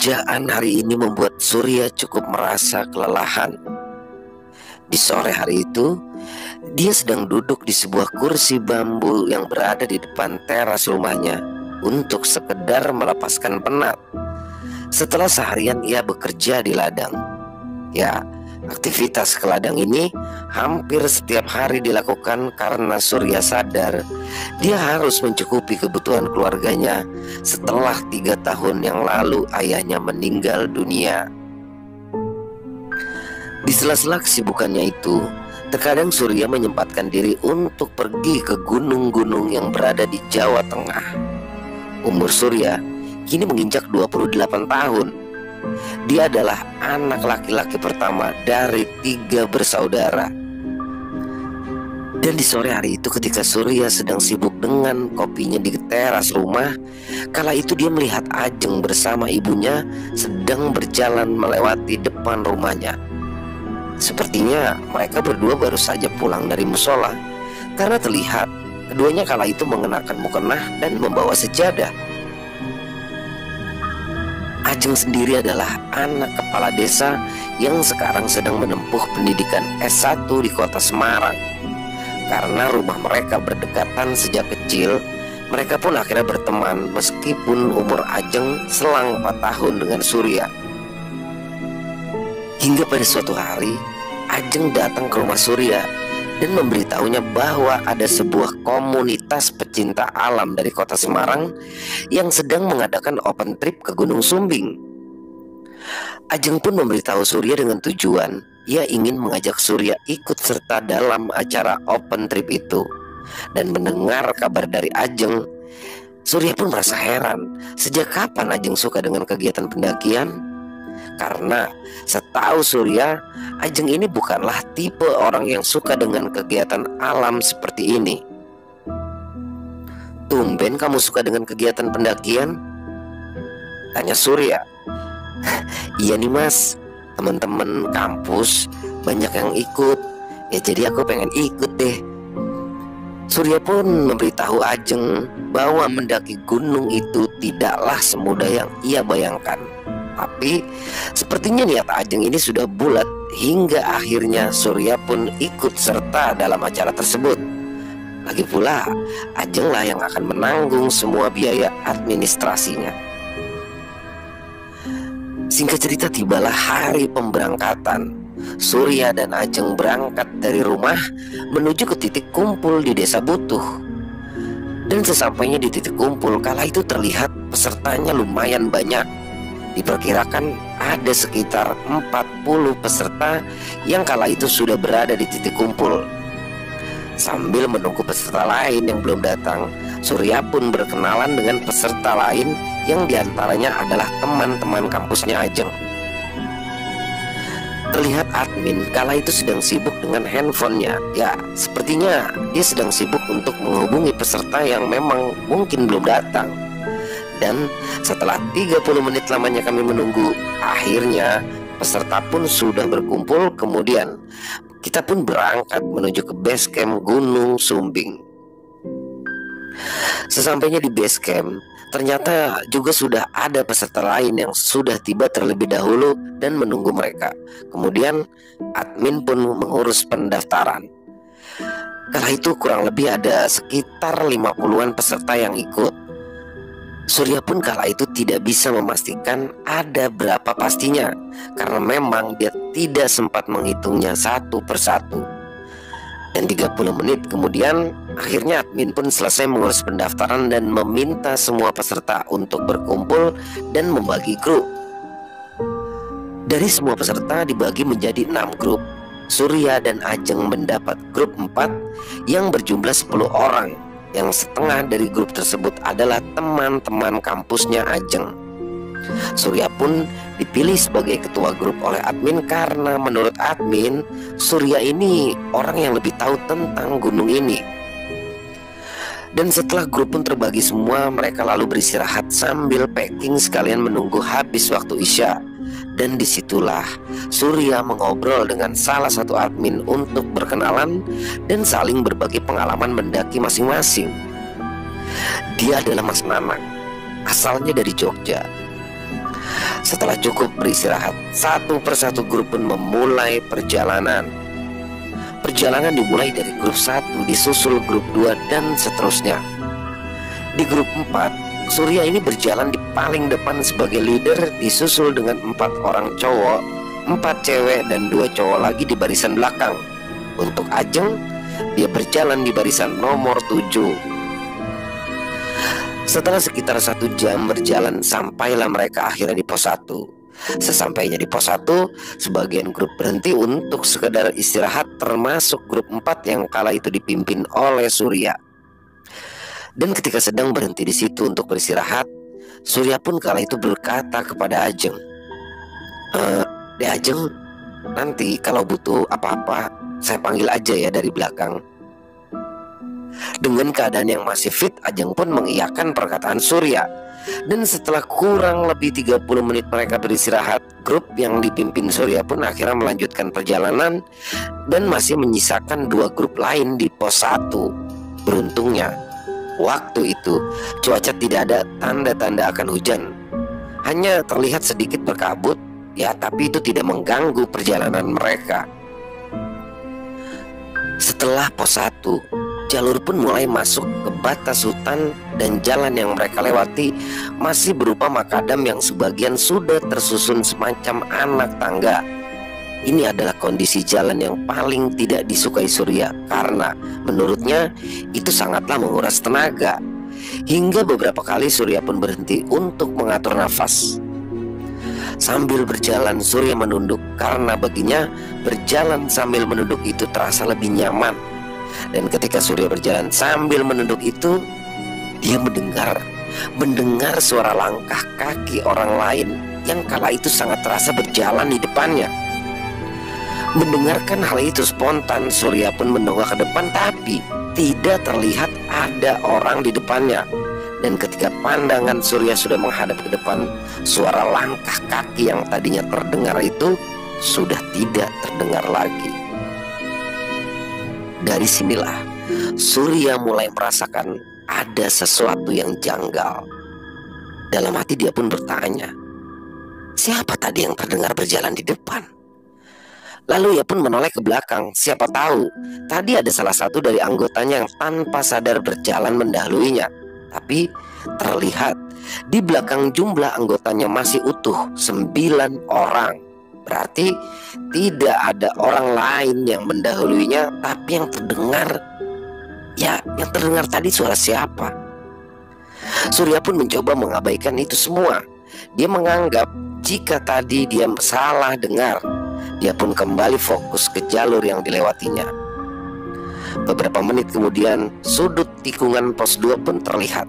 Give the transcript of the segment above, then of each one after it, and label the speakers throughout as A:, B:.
A: Pekerjaan hari ini membuat Surya cukup merasa kelelahan. Di sore hari itu, dia sedang duduk di sebuah kursi bambu yang berada di depan teras rumahnya untuk sekedar melepaskan penat. Setelah seharian ia bekerja di ladang. Ya, aktivitas ke ladang ini hampir setiap hari dilakukan karena Surya sadar dia harus mencukupi kebutuhan keluarganya setelah 3 tahun yang lalu ayahnya meninggal dunia. Di sela-sela kesibukannya itu, terkadang Surya menyempatkan diri untuk pergi ke gunung-gunung yang berada di Jawa Tengah. Umur Surya kini menginjak 28 tahun. Dia adalah anak laki-laki pertama dari 3 bersaudara. Dan di sore hari itu ketika Surya sedang sibuk dengan kopinya di teras rumah, kala itu dia melihat Ajeng bersama ibunya sedang berjalan melewati depan rumahnya. Sepertinya mereka berdua baru saja pulang dari musola, karena terlihat keduanya kala itu mengenakan mukena dan membawa sejadah. Ajeng sendiri adalah anak kepala desa yang sekarang sedang menempuh pendidikan S1 di kota Semarang. Karena rumah mereka berdekatan sejak kecil, mereka pun akhirnya berteman meskipun umur Ajeng selang 4 tahun dengan Surya. Hingga pada suatu hari, Ajeng datang ke rumah Surya dan memberitahunya bahwa ada sebuah komunitas pecinta alam dari kota Semarang yang sedang mengadakan open trip ke Gunung Sumbing. Ajeng pun memberitahu Surya dengan tujuan ia ingin mengajak Surya ikut serta dalam acara open trip itu. Dan mendengar kabar dari Ajeng, Surya pun merasa heran, sejak kapan Ajeng suka dengan kegiatan pendakian? Karena setahu Surya, Ajeng ini bukanlah tipe orang yang suka dengan kegiatan alam seperti ini. "Tumben kamu suka dengan kegiatan pendakian?" tanya Surya. "Iya nih mas, teman-teman kampus banyak yang ikut, ya jadi aku pengen ikut deh." Surya pun memberitahu Ajeng bahwa mendaki gunung itu tidaklah semudah yang ia bayangkan. Tapi sepertinya niat Ajeng ini sudah bulat, hingga akhirnya Surya pun ikut serta dalam acara tersebut. Lagi pula Ajeng lah yang akan menanggung semua biaya administrasinya. Singkat cerita, tibalah hari pemberangkatan. Surya dan Ajeng berangkat dari rumah menuju ke titik kumpul di Desa Butuh. Dan sesampainya di titik kumpul, kala itu terlihat pesertanya lumayan banyak. Diperkirakan ada sekitar 40 peserta yang kala itu sudah berada di titik kumpul. Sambil menunggu peserta lain yang belum datang, Surya pun berkenalan dengan peserta lain yang diantaranya adalah teman-teman kampusnya Ajeng. Terlihat admin kala itu sedang sibuk dengan handphonenya. Ya, sepertinya dia sedang sibuk untuk menghubungi peserta yang memang mungkin belum datang. Dan setelah 30 menit lamanya kami menunggu, akhirnya peserta pun sudah berkumpul. Kemudian kita pun berangkat menuju ke base camp Gunung Sumbing. Sesampainya di base camp, ternyata juga sudah ada peserta lain yang sudah tiba terlebih dahulu dan menunggu mereka. Kemudian admin pun mengurus pendaftaran. Kala itu kurang lebih ada sekitar 50-an peserta yang ikut. Surya pun kala itu tidak bisa memastikan ada berapa pastinya, karena memang dia tidak sempat menghitungnya satu persatu. Dan 30 menit kemudian, akhirnya admin pun selesai mengurus pendaftaran dan meminta semua peserta untuk berkumpul dan membagi grup. Dari semua peserta dibagi menjadi 6 grup. Surya dan Ajeng mendapat grup 4 yang berjumlah 10 orang. Yang setengah dari grup tersebut adalah teman-teman kampusnya Ajeng. Surya pun dipilih sebagai ketua grup oleh admin karena menurut admin, Surya ini orang yang lebih tahu tentang gunung ini. Dan setelah grup pun terbagi semua, mereka lalu beristirahat sambil packing sekalian menunggu habis waktu isya. Dan disitulah Surya mengobrol dengan salah satu admin untuk berkenalan dan saling berbagi pengalaman mendaki masing-masing. Dia adalah Mas Nanang, asalnya dari Jogja. Setelah cukup beristirahat, satu persatu grup pun memulai perjalanan. Perjalanan dimulai dari grup 1, disusul grup 2, dan seterusnya. Di grup 4, Surya ini berjalan di paling depan sebagai leader, disusul dengan 4 orang cowok, 4 cewek, dan 2 cowok lagi di barisan belakang. Untuk Ajeng, dia berjalan di barisan nomor 7. Setelah sekitar 1 jam berjalan, sampailah mereka akhirnya di pos 1. Sesampainya di pos 1, sebagian grup berhenti untuk sekedar istirahat, termasuk grup 4 yang kala itu dipimpin oleh Surya. Dan ketika sedang berhenti di situ untuk beristirahat, Surya pun kala itu berkata kepada Ajeng, "Dek Ajeng, nanti kalau butuh apa-apa, saya panggil aja ya dari belakang." Dengan keadaan yang masih fit, Ajeng pun mengiyakan perkataan Surya. Dan setelah kurang lebih 30 menit mereka beristirahat, grup yang dipimpin Surya pun akhirnya melanjutkan perjalanan dan masih menyisakan 2 grup lain di pos 1. Beruntungnya, waktu itu cuaca tidak ada tanda-tanda akan hujan. Hanya terlihat sedikit berkabut, ya, tapi itu tidak mengganggu perjalanan mereka. Setelah pos 1, jalur pun mulai masuk ke batas hutan, dan jalan yang mereka lewati masih berupa makadam yang sebagian sudah tersusun semacam anak tangga. Ini adalah kondisi jalan yang paling tidak disukai Surya, karena menurutnya itu sangatlah menguras tenaga. Hingga beberapa kali Surya pun berhenti untuk mengatur nafas. Sambil berjalan, Surya menunduk karena baginya berjalan sambil menunduk itu terasa lebih nyaman. Dan ketika Surya berjalan sambil menunduk itu, dia mendengar suara langkah kaki orang lain yang kala itu sangat terasa berjalan di depannya. Mendengarkan hal itu spontan, Surya pun menoleh ke depan, tapi tidak terlihat ada orang di depannya. Dan ketika pandangan Surya sudah menghadap ke depan, suara langkah kaki yang tadinya terdengar itu sudah tidak terdengar lagi. Dari sinilah Surya mulai merasakan ada sesuatu yang janggal. Dalam hati dia pun bertanya, siapa tadi yang terdengar berjalan di depan? Lalu ia pun menoleh ke belakang. Siapa tahu tadi ada salah satu dari anggotanya yang tanpa sadar berjalan mendahuluinya. Tapi terlihat di belakang jumlah anggotanya masih utuh 9 orang. Berarti tidak ada orang lain yang mendahuluinya, tapi yang terdengar tadi suara siapa? Surya pun mencoba mengabaikan itu semua. Dia menganggap jika tadi dia salah dengar. Dia pun kembali fokus ke jalur yang dilewatinya. Beberapa menit kemudian, sudut tikungan pos 2 pun terlihat.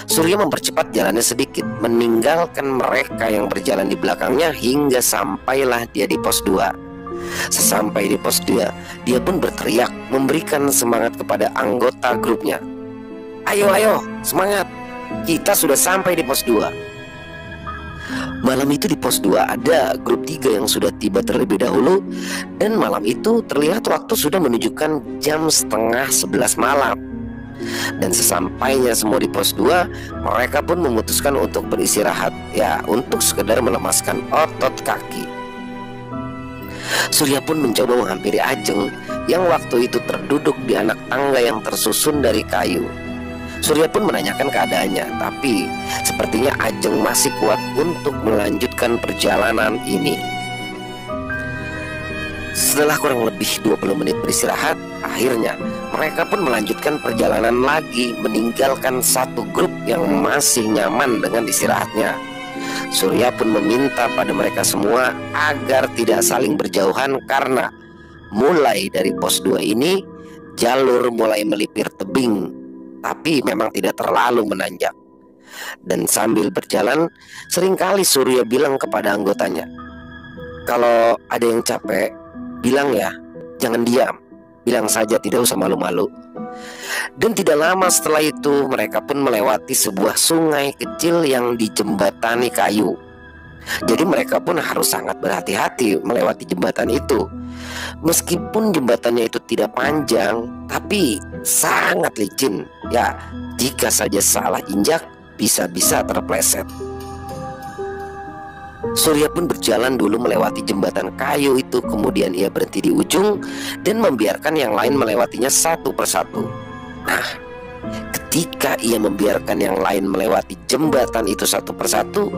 A: Surya mempercepat jalannya sedikit, meninggalkan mereka yang berjalan di belakangnya hingga sampailah dia di pos 2. Sesampai di pos 2, dia pun berteriak memberikan semangat kepada anggota grupnya. Ayo, semangat, kita sudah sampai di pos 2. Malam itu di pos 2 ada grup 3 yang sudah tiba terlebih dahulu. Dan malam itu terlihat waktu sudah menunjukkan jam 10:30 malam. Dan sesampainya semua di pos 2, mereka pun memutuskan untuk beristirahat, ya, untuk sekedar melemaskan otot kaki. Surya pun mencoba menghampiri Ajeng yang waktu itu terduduk di anak tangga yang tersusun dari kayu. Surya pun menanyakan keadaannya, tapi sepertinya Ajeng masih kuat untuk melanjutkan perjalanan ini. Setelah kurang lebih 20 menit beristirahat, akhirnya mereka pun melanjutkan perjalanan lagi, meninggalkan satu grup yang masih nyaman dengan istirahatnya. Surya pun meminta pada mereka semua agar tidak saling berjauhan, karena mulai dari pos 2 ini jalur mulai melipir tebing, tapi memang tidak terlalu menanjak. Dan sambil berjalan, seringkali Surya bilang kepada anggotanya, kalau ada yang capek, bilang ya, jangan diam, bilang saja, tidak usah malu-malu. Dan tidak lama setelah itu mereka pun melewati sebuah sungai kecil yang dijembatani kayu. Jadi mereka pun harus sangat berhati-hati melewati jembatan itu. Meskipun jembatannya itu tidak panjang, tapi sangat licin. Ya, jika saja salah injak, bisa-bisa terpleset. Surya pun berjalan dulu melewati jembatan kayu itu, kemudian ia berhenti di ujung dan membiarkan yang lain melewatinya satu persatu. Nah, ketika ia membiarkan yang lain melewati jembatan itu satu persatu,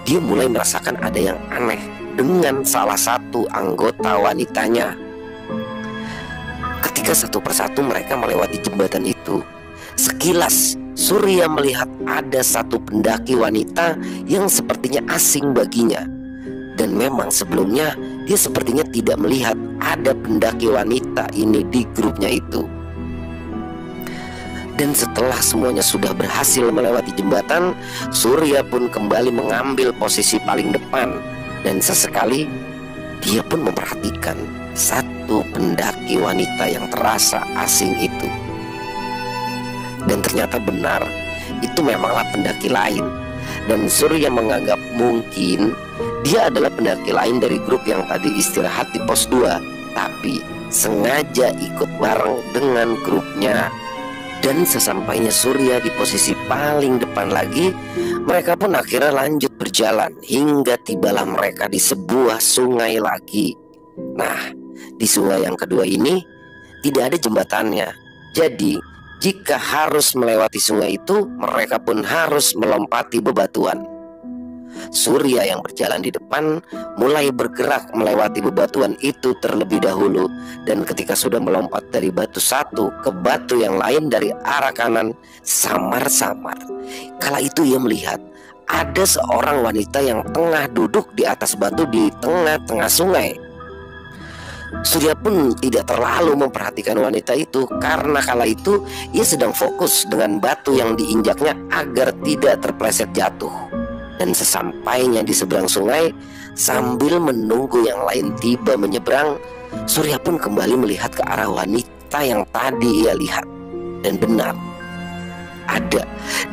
A: dia mulai merasakan ada yang aneh dengan salah satu anggota wanitanya. Ketika satu persatu mereka melewati jembatan itu, sekilas Surya melihat ada satu pendaki wanita yang sepertinya asing baginya. Dan memang sebelumnya dia sepertinya tidak melihat ada pendaki wanita ini di grupnya itu. Dan setelah semuanya sudah berhasil melewati jembatan, Surya pun kembali mengambil posisi paling depan. Dan sesekali dia pun memperhatikan satu pendaki wanita yang terasa asing itu. Dan ternyata benar, itu memanglah pendaki lain. Dan Surya menganggap mungkin dia adalah pendaki lain dari grup yang tadi istirahat di pos 2, tapi sengaja ikut bareng dengan grupnya. Dan sesampainya Surya di posisi paling depan lagi, mereka pun akhirnya lanjut berjalan hingga tibalah mereka di sebuah sungai lagi. Nah, di sungai yang kedua ini tidak ada jembatannya. Jadi jika harus melewati sungai itu, mereka pun harus melompati bebatuan. Surya yang berjalan di depan mulai bergerak melewati bebatuan itu terlebih dahulu. Dan ketika sudah melompat dari batu satu ke batu yang lain dari arah kanan, samar-samar kala itu ia melihat ada seorang wanita yang tengah duduk di atas batu di tengah-tengah sungai. Surya pun tidak terlalu memperhatikan wanita itu karena kala itu ia sedang fokus dengan batu yang diinjaknya agar tidak terpleset jatuh. Dan sesampainya di seberang sungai, sambil menunggu yang lain tiba menyeberang, Surya pun kembali melihat ke arah wanita yang tadi ia lihat. Dan benar,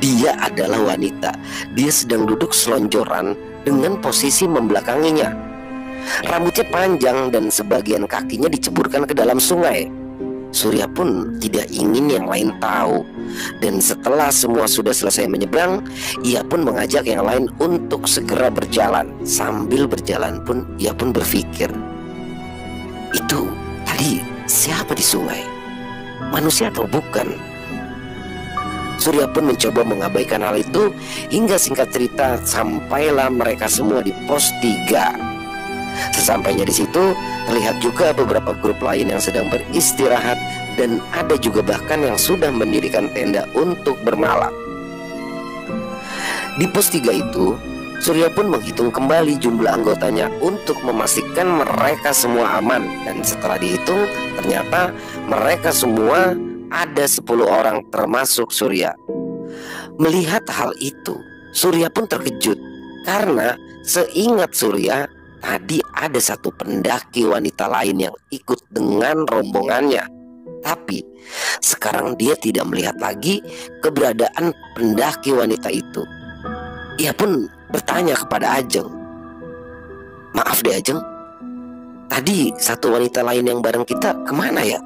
A: dia adalah wanita. Dia sedang duduk selonjoran dengan posisi membelakanginya. Rambutnya panjang dan sebagian kakinya diceburkan ke dalam sungai. Surya pun tidak ingin yang lain tahu. Dan setelah semua sudah selesai menyeberang, ia pun mengajak yang lain untuk segera berjalan. Sambil berjalan pun ia pun berpikir, itu tadi siapa di sungai? Manusia atau bukan? Surya pun mencoba mengabaikan hal itu hingga singkat cerita sampailah mereka semua di pos 3. Sesampainya di situ, terlihat juga beberapa grup lain yang sedang beristirahat dan ada juga bahkan yang sudah mendirikan tenda untuk bermalam. Di pos 3 itu, Surya pun menghitung kembali jumlah anggotanya untuk memastikan mereka semua aman. Dan setelah dihitung, ternyata mereka semua ada 10 orang termasuk Surya. Melihat hal itu, Surya pun terkejut karena seingat Surya, tadi ada satu pendaki wanita lain yang ikut dengan rombongannya. Tapi sekarang dia tidak melihat lagi keberadaan pendaki wanita itu. Ia pun bertanya kepada Ajeng, "Maaf deh Ajeng, tadi satu wanita lain yang bareng kita kemana ya?"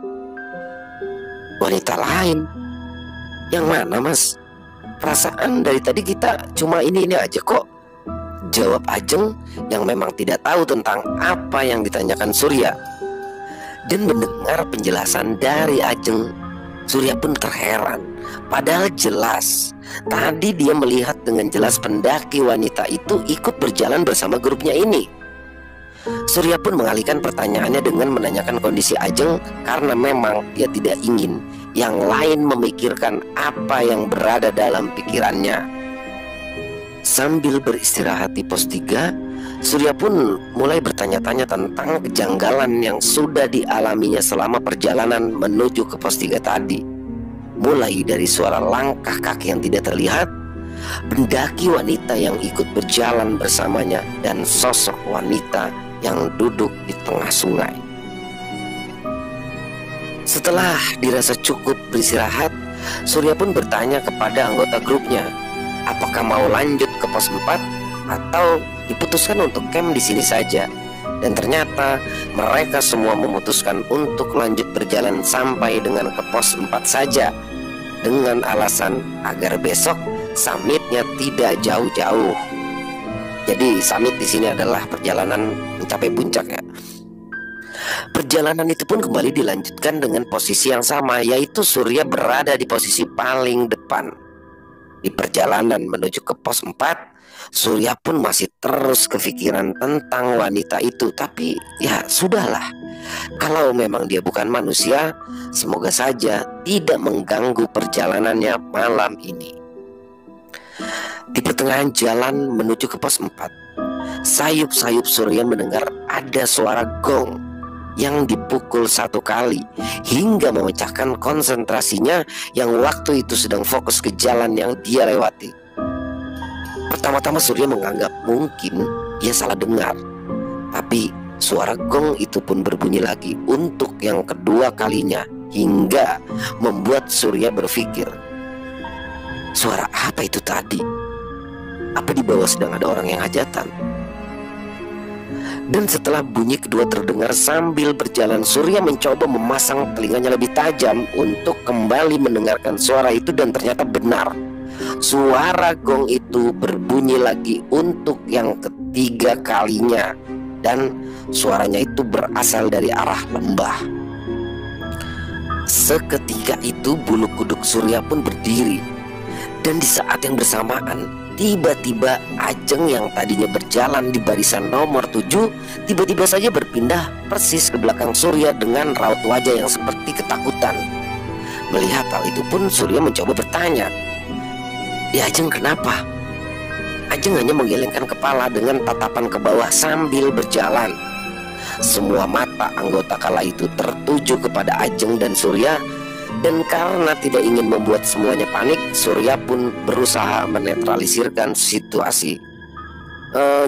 A: "Wanita lain? Yang mana mas? Perasaan dari tadi kita cuma ini aja kok," jawab Ajeng yang memang tidak tahu tentang apa yang ditanyakan Surya. Dan mendengar penjelasan dari Ajeng, Surya pun terheran. Padahal jelas tadi dia melihat dengan jelas pendaki wanita itu ikut berjalan bersama grupnya ini. Surya pun mengalihkan pertanyaannya dengan menanyakan kondisi Ajeng karena memang dia tidak ingin yang lain memikirkan apa yang berada dalam pikirannya. Sambil beristirahat di pos 3, Surya pun mulai bertanya-tanya tentang kejanggalan yang sudah dialaminya selama perjalanan menuju ke pos 3 tadi. Mulai dari suara langkah kaki yang tidak terlihat, pendaki wanita yang ikut berjalan bersamanya, dan sosok wanita yang duduk di tengah sungai. Setelah dirasa cukup beristirahat, Surya pun bertanya kepada anggota grupnya, apakah mau lanjut ke pos 4 atau diputuskan untuk camp di sini saja. Dan ternyata mereka semua memutuskan untuk lanjut berjalan sampai dengan ke pos 4 saja, dengan alasan agar besok summitnya tidak jauh-jauh. Jadi summit di sini adalah perjalanan mencapai puncak ya. Perjalanan itu pun kembali dilanjutkan dengan posisi yang sama, yaitu Surya berada di posisi paling depan. Di perjalanan menuju ke pos 4, Surya pun masih terus kepikiran tentang wanita itu. Tapi ya sudahlah, kalau memang dia bukan manusia, semoga saja tidak mengganggu perjalanannya malam ini. Di pertengahan jalan menuju ke pos 4, sayup-sayup Surya mendengar ada suara gong yang dipukul 1 kali hingga memecahkan konsentrasinya yang waktu itu sedang fokus ke jalan yang dia lewati. Pertama-tama Surya menganggap mungkin dia salah dengar, tapi suara gong itu pun berbunyi lagi untuk yang kedua kalinya hingga membuat Surya berpikir, suara apa itu tadi? Apa di bawah sedang ada orang yang hajatan? Dan setelah bunyi kedua terdengar sambil berjalan, Surya mencoba memasang telinganya lebih tajam untuk kembali mendengarkan suara itu. Dan ternyata benar, suara gong itu berbunyi lagi untuk yang ketiga kalinya. Dan suaranya itu berasal dari arah lembah. Seketika itu bulu kuduk Surya pun berdiri. Dan di saat yang bersamaan, tiba-tiba Ajeng yang tadinya berjalan di barisan nomor 7 tiba-tiba saja berpindah persis ke belakang Surya dengan raut wajah yang seperti ketakutan. Melihat hal itu pun Surya mencoba bertanya, "Ya Ajeng, kenapa?" Ajeng hanya menggelengkan kepala dengan tatapan ke bawah sambil berjalan. Semua mata anggota kala itu tertuju kepada Ajeng dan Surya. Dan karena tidak ingin membuat semuanya panik, Surya pun berusaha menetralisirkan situasi.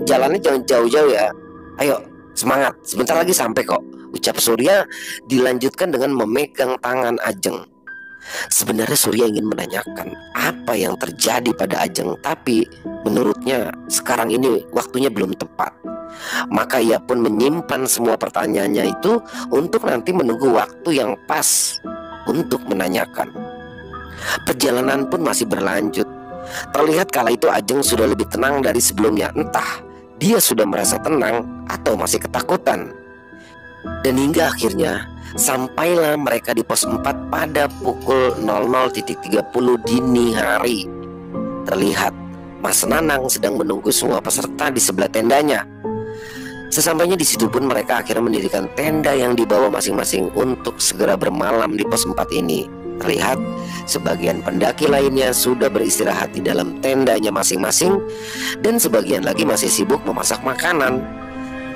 A: Jalannya jangan jauh-jauh ya. Ayo, semangat, sebentar lagi sampai kok, ucap Surya dilanjutkan dengan memegang tangan Ajeng. Sebenarnya Surya ingin menanyakan apa yang terjadi pada Ajeng, tapi menurutnya sekarang ini waktunya belum tepat. Maka ia pun menyimpan semua pertanyaannya itu untuk nanti menunggu waktu yang pas untuk menanyakan. Perjalanan pun masih berlanjut. Terlihat kala itu Ajeng sudah lebih tenang dari sebelumnya. Entah dia sudah merasa tenang atau masih ketakutan. Dan hingga akhirnya sampailah mereka di pos 4 pada pukul 00.30 dini hari. Terlihat Mas Nanang sedang menunggu semua peserta di sebelah tendanya. Sesampainya di situ pun mereka akhirnya mendirikan tenda yang dibawa masing-masing untuk segera bermalam di pos 4 ini. Terlihat sebagian pendaki lainnya sudah beristirahat di dalam tendanya masing-masing, dan sebagian lagi masih sibuk memasak makanan.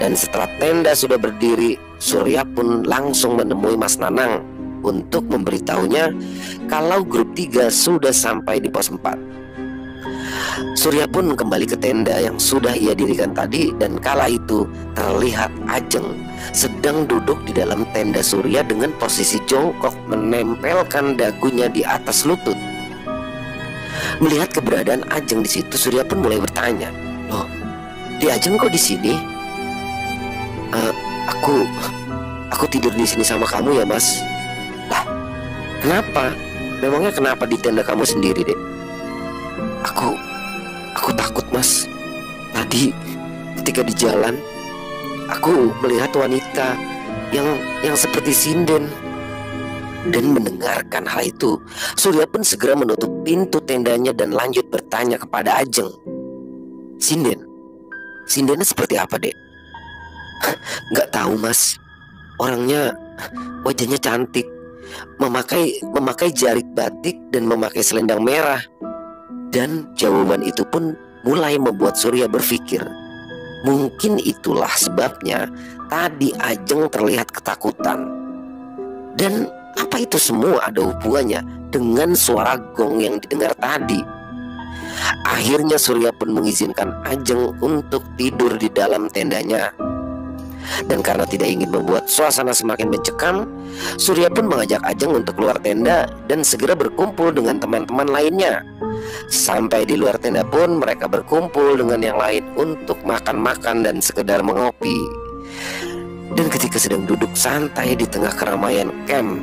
A: Dan setelah tenda sudah berdiri, Surya pun langsung menemui Mas Nanang untuk memberitahunya kalau grup 3 sudah sampai di pos 4. Surya pun kembali ke tenda yang sudah ia dirikan tadi, dan kala itu terlihat Ajeng sedang duduk di dalam tenda Surya dengan posisi jongkok menempelkan dagunya di atas lutut. Melihat keberadaan Ajeng di situ, Surya pun mulai bertanya, "Loh, di Ajeng kok di sini?" Aku tidur di sini sama kamu ya, Mas." "Lah, kenapa? Memangnya kenapa di tenda kamu sendiri, Dek?" Aku takut, Mas. Tadi ketika di jalan, aku melihat wanita yang seperti sinden." Dan mendengarkan hal itu, Surya pun segera menutup pintu tendanya dan lanjut bertanya kepada Ajeng, "Sinden? Sindennya seperti apa, Dek?" "Nggak tahu, Mas. Orangnya, wajahnya cantik, memakai jarit batik dan memakai selendang merah." Dan jawaban itu pun mulai membuat Surya berpikir, mungkin itulah sebabnya tadi Ajeng terlihat ketakutan. Dan apa itu semua ada hubungannya dengan suara gong yang didengar tadi? Akhirnya Surya pun mengizinkan Ajeng untuk tidur di dalam tendanya. Dan karena tidak ingin membuat suasana semakin mencekam, Surya pun mengajak Ajeng untuk keluar tenda dan segera berkumpul dengan teman-teman lainnya. Sampai di luar tenda pun mereka berkumpul dengan yang lain untuk makan-makan dan sekedar mengopi. Dan ketika sedang duduk santai di tengah keramaian camp,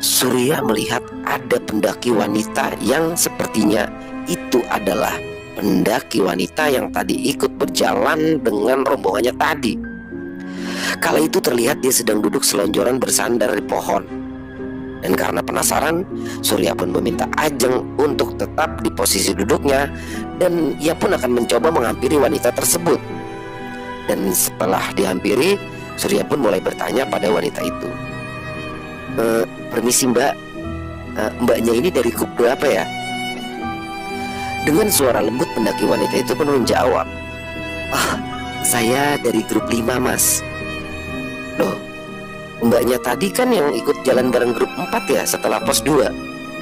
A: Surya melihat ada pendaki wanita yang sepertinya itu adalah pendaki wanita yang tadi ikut berjalan dengan rombongannya tadi. Kala itu terlihat dia sedang duduk selonjoran bersandar di pohon. Dan karena penasaran, Surya pun meminta Ajeng untuk tetap di posisi duduknya, dan ia pun akan mencoba menghampiri wanita tersebut. Dan setelah dihampiri, Surya pun mulai bertanya pada wanita itu, "Permisi mbak, mbaknya ini dari grup berapa ya?" Dengan suara lembut pendaki wanita itu pun menjawab, "Ah, saya dari grup 5 mas." "Loh, mbaknya tadi kan yang ikut jalan bareng grup 4 ya setelah pos 2?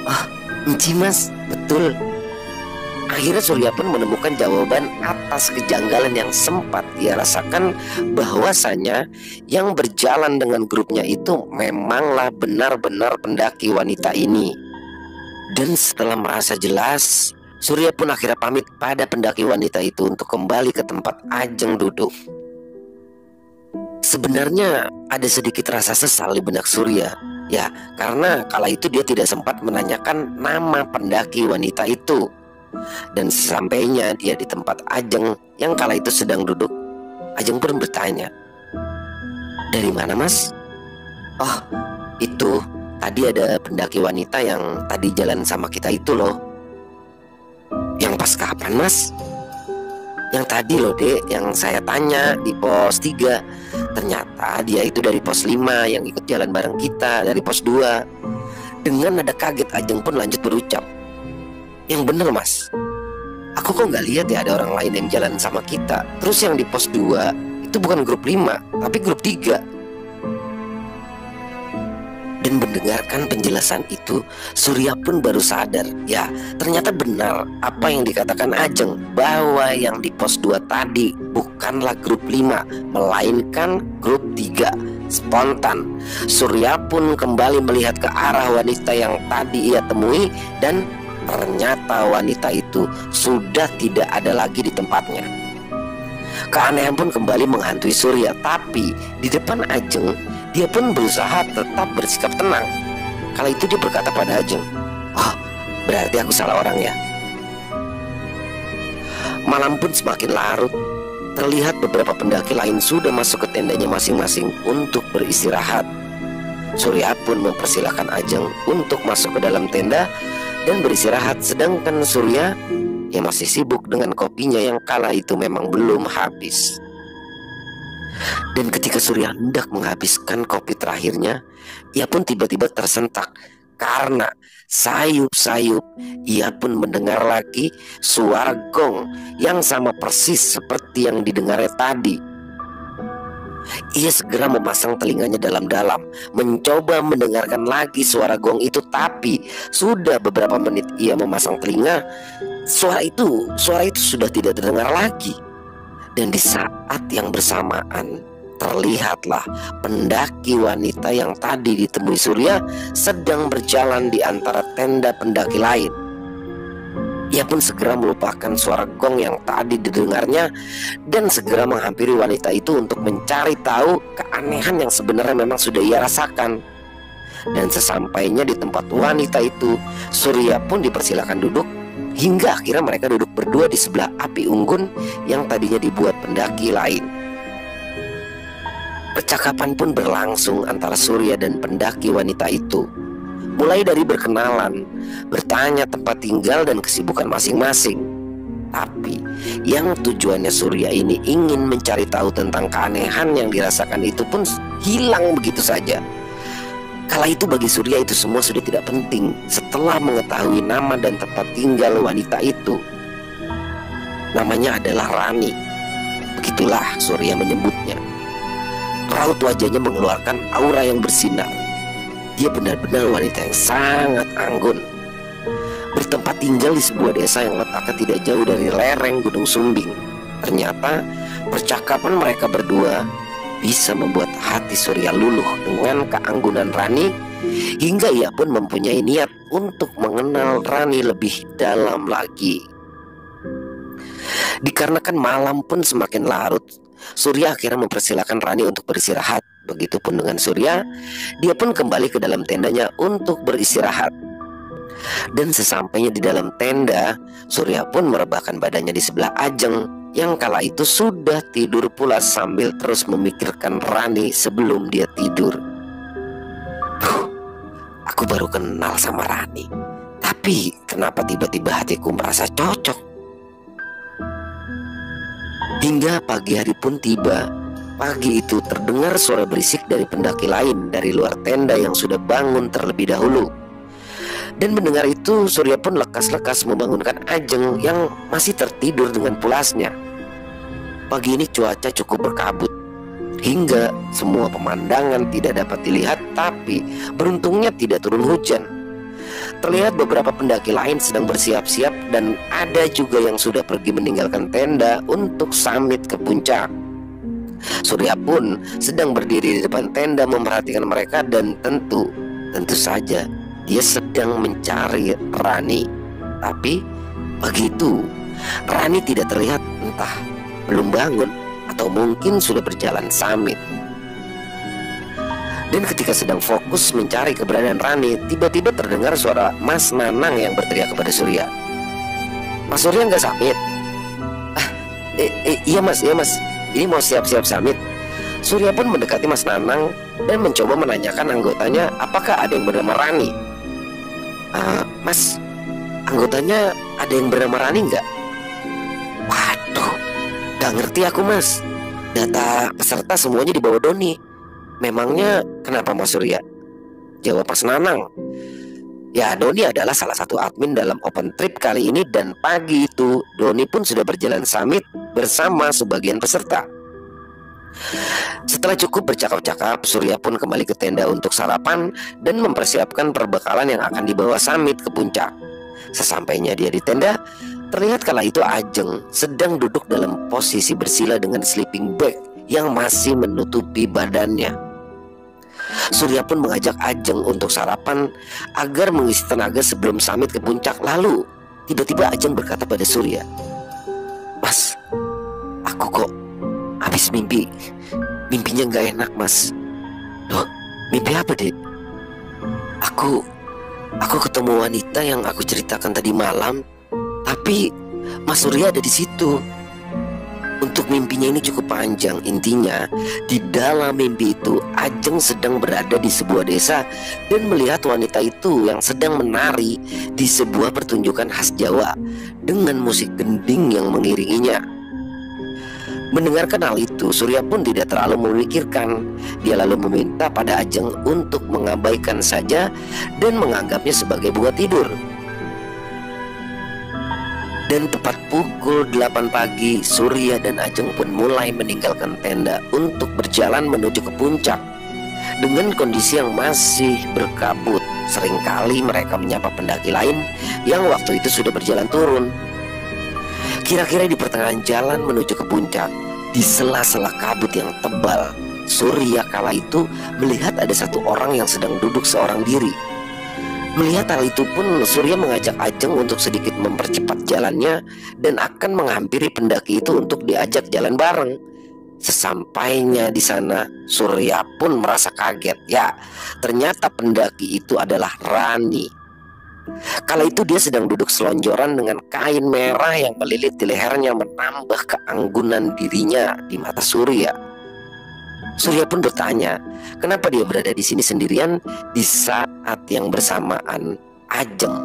A: "Ah, enci mas, betul." Akhirnya Surya pun menemukan jawaban atas kejanggalan yang sempat ia rasakan, bahwasanya yang berjalan dengan grupnya itu memanglah benar-benar pendaki wanita ini. Dan setelah merasa jelas, Surya pun akhirnya pamit pada pendaki wanita itu untuk kembali ke tempat Ajeng duduk. Sebenarnya ada sedikit rasa sesal di benak Surya, ya, karena kala itu dia tidak sempat menanyakan nama pendaki wanita itu. Dan sesampainya dia di tempat Ajeng yang kala itu sedang duduk, Ajeng pun bertanya, "Dari mana mas?" "Oh, itu tadi ada pendaki wanita yang tadi jalan sama kita itu loh." "Yang pas kapan mas?" "Yang tadi loh dek, yang saya tanya di pos 3. Ternyata dia itu dari pos 5 yang ikut jalan bareng kita dari pos 2. Dengan nada kaget Ajeng pun lanjut berucap, "Yang bener mas, aku kok gak lihat ya ada orang lain yang jalan sama kita. Terus yang di pos 2 itu bukan grup 5 tapi grup 3. Dan mendengarkan penjelasan itu, Surya pun baru sadar, ya ternyata benar apa yang dikatakan Ajeng, bahwa yang di pos 2 tadi bukanlah grup 5 melainkan grup 3. Spontan Surya pun kembali melihat ke arah wanita yang tadi ia temui, dan ternyata wanita itu sudah tidak ada lagi di tempatnya. Keanehan pun kembali menghantui Surya, tapi di depan Ajeng dia pun berusaha tetap bersikap tenang. Kala itu dia berkata pada Ajeng, "Oh, berarti aku salah orang ya." Malam pun semakin larut. Terlihat beberapa pendaki lain sudah masuk ke tendanya masing-masing untuk beristirahat. Surya pun mempersilahkan Ajeng untuk masuk ke dalam tenda dan beristirahat, sedangkan Surya yang masih sibuk dengan kopinya yang kala itu memang belum habis. Dan ketika Surya hendak menghabiskan kopi terakhirnya, ia pun tiba-tiba tersentak karena sayup-sayup ia pun mendengar lagi suara gong yang sama persis seperti yang didengarnya tadi. Ia segera memasang telinganya dalam-dalam, mencoba mendengarkan lagi suara gong itu, tapi sudah beberapa menit ia memasang telinga, suara itu sudah tidak terdengar lagi. Dan di saat yang bersamaan, terlihatlah pendaki wanita yang tadi ditemui Surya sedang berjalan di antara tenda pendaki lain. Ia pun segera melupakan suara gong yang tadi didengarnya dan segera menghampiri wanita itu untuk mencari tahu keanehan yang sebenarnya memang sudah ia rasakan. Dan sesampainya di tempat wanita itu, Surya pun dipersilakan duduk, hingga akhirnya mereka duduk berdua di sebelah api unggun yang tadinya dibuat pendaki lain. Percakapan pun berlangsung antara Surya dan pendaki wanita itu, mulai dari berkenalan, bertanya tempat tinggal dan kesibukan masing-masing. Tapi yang tujuannya Surya ini ingin mencari tahu tentang keanehan yang dirasakan itu pun hilang begitu saja. Kala itu bagi Surya itu semua sudah tidak penting setelah mengetahui nama dan tempat tinggal wanita itu. Namanya adalah Rani. Begitulah Surya menyebutnya. Raut wajahnya mengeluarkan aura yang bersinar. Dia benar-benar wanita yang sangat anggun. Bertempat tinggal di sebuah desa yang letaknya tidak jauh dari lereng Gunung Sumbing. Ternyata percakapan mereka berdua bisa membuat hati Surya luluh dengan keanggunan Rani, hingga ia pun mempunyai niat untuk mengenal Rani lebih dalam lagi. Dikarenakan malam pun semakin larut, Surya akhirnya mempersilahkan Rani untuk beristirahat. Begitupun dengan Surya, dia pun kembali ke dalam tendanya untuk beristirahat. Dan sesampainya di dalam tenda, Surya pun merebahkan badannya di sebelah Ajeng yang kala itu sudah tidur pula sambil terus memikirkan Rani sebelum dia tidur. Aku baru kenal sama Rani, tapi kenapa tiba-tiba hatiku merasa cocok? Hingga pagi hari pun tiba. Pagi itu terdengar suara berisik dari pendaki lain dari luar tenda yang sudah bangun terlebih dahulu. Dan mendengar itu, Surya pun lekas-lekas membangunkan Ajeng yang masih tertidur dengan pulasnya. Pagi ini cuaca cukup berkabut, hingga semua pemandangan tidak dapat dilihat, tapi beruntungnya tidak turun hujan. Terlihat beberapa pendaki lain sedang bersiap-siap dan ada juga yang sudah pergi meninggalkan tenda untuk summit ke puncak. Surya pun sedang berdiri di depan tenda memperhatikan mereka dan tentu saja dia sedang mencari Rani. Tapi begitu Rani tidak terlihat, entah belum bangun atau mungkin sudah berjalan summit. Dan ketika sedang fokus mencari keberadaan Rani, tiba-tiba terdengar suara Mas Nanang yang berteriak kepada Surya. "Mas Surya nggak summit?" Iya mas, ini mau siap-siap summit." Surya pun mendekati Mas Nanang dan mencoba menanyakan anggotanya apakah ada yang bernama Rani. Mas, anggotanya ada yang bernama Rani nggak?" "Waduh, nggak ngerti aku mas. Data peserta semuanya di bawah Doni. Memangnya kenapa Mas Surya?" Jawab Mas Nanang. "Ya, Doni adalah salah satu admin dalam open trip kali ini dan pagi itu Doni pun sudah berjalan summit bersama sebagian peserta." Setelah cukup bercakap-cakap, Surya pun kembali ke tenda untuk sarapan dan mempersiapkan perbekalan yang akan dibawa summit ke puncak. Sesampainya dia di tenda, terlihat kala itu Ajeng sedang duduk dalam posisi bersila dengan sleeping bag yang masih menutupi badannya. Surya pun mengajak Ajeng untuk sarapan agar mengisi tenaga sebelum summit ke puncak. Lalu tiba-tiba Ajeng berkata pada Surya, "Mas, aku kok habis mimpinya nggak enak mas." "Loh, mimpi apa dek?" Aku ketemu wanita yang aku ceritakan tadi malam, tapi Mas Surya ada di situ." Untuk mimpinya ini cukup panjang. Intinya, di dalam mimpi itu Ajeng sedang berada di sebuah desa dan melihat wanita itu yang sedang menari di sebuah pertunjukan khas Jawa dengan musik gending yang mengiringinya. Mendengarkan hal itu, Surya pun tidak terlalu memikirkan. Dia lalu meminta pada Ajeng untuk mengabaikan saja dan menganggapnya sebagai buah tidur. Dan tepat pukul 8 pagi, Surya dan Ajeng pun mulai meninggalkan tenda untuk berjalan menuju ke puncak. Dengan kondisi yang masih berkabut, seringkali mereka menyapa pendaki lain yang waktu itu sudah berjalan turun. Kira-kira di pertengahan jalan menuju ke puncak, di sela-sela kabut yang tebal, Surya kala itu melihat ada satu orang yang sedang duduk seorang diri. Melihat hal itu pun Surya mengajak Ajeng untuk sedikit mempercepat jalannya dan akan menghampiri pendaki itu untuk diajak jalan bareng. Sesampainya di sana, Surya pun merasa kaget. Ya, ternyata pendaki itu adalah Rani. Kala itu dia sedang duduk selonjoran dengan kain merah yang melilit di lehernya, menambah keanggunan dirinya di mata Surya. Surya pun bertanya, kenapa dia berada di sini sendirian di saat yang bersamaan Ajeng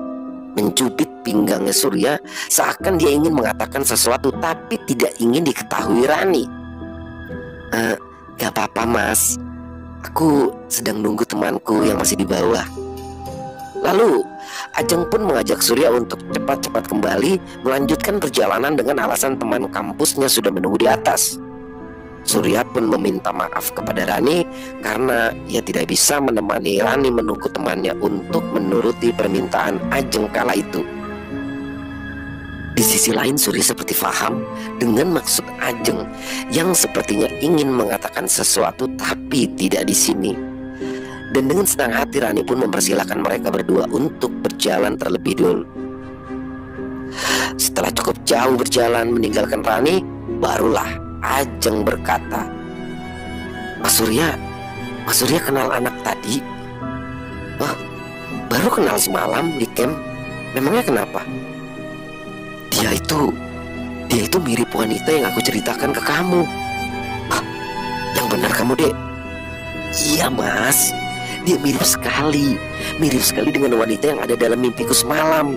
A: mencubit pinggangnya Surya seakan dia ingin mengatakan sesuatu tapi tidak ingin diketahui Rani. Gak apa-apa mas, aku sedang nunggu temanku yang masih di bawah." Lalu Ajeng pun mengajak Surya untuk cepat-cepat kembali melanjutkan perjalanan dengan alasan teman kampusnya sudah menunggu di atas. Surya pun meminta maaf kepada Rani karena ia tidak bisa menemani Rani menunggu temannya untuk menuruti permintaan Ajeng kala itu. Di sisi lain, Surya seperti paham dengan maksud Ajeng yang sepertinya ingin mengatakan sesuatu tapi tidak di sini. Dan dengan senang hati Rani pun mempersilahkan mereka berdua untuk berjalan terlebih dulu. Setelah cukup jauh berjalan meninggalkan Rani, barulah Ajeng berkata, Mas Surya kenal anak tadi?" "Oh Baru kenal semalam di camp. Memangnya kenapa? Dia itu Dia itu mirip wanita yang aku ceritakan ke kamu. Ah, yang benar kamu, Dek. Iya, Mas. Dia mirip sekali. Mirip sekali dengan wanita yang ada dalam mimpiku semalam.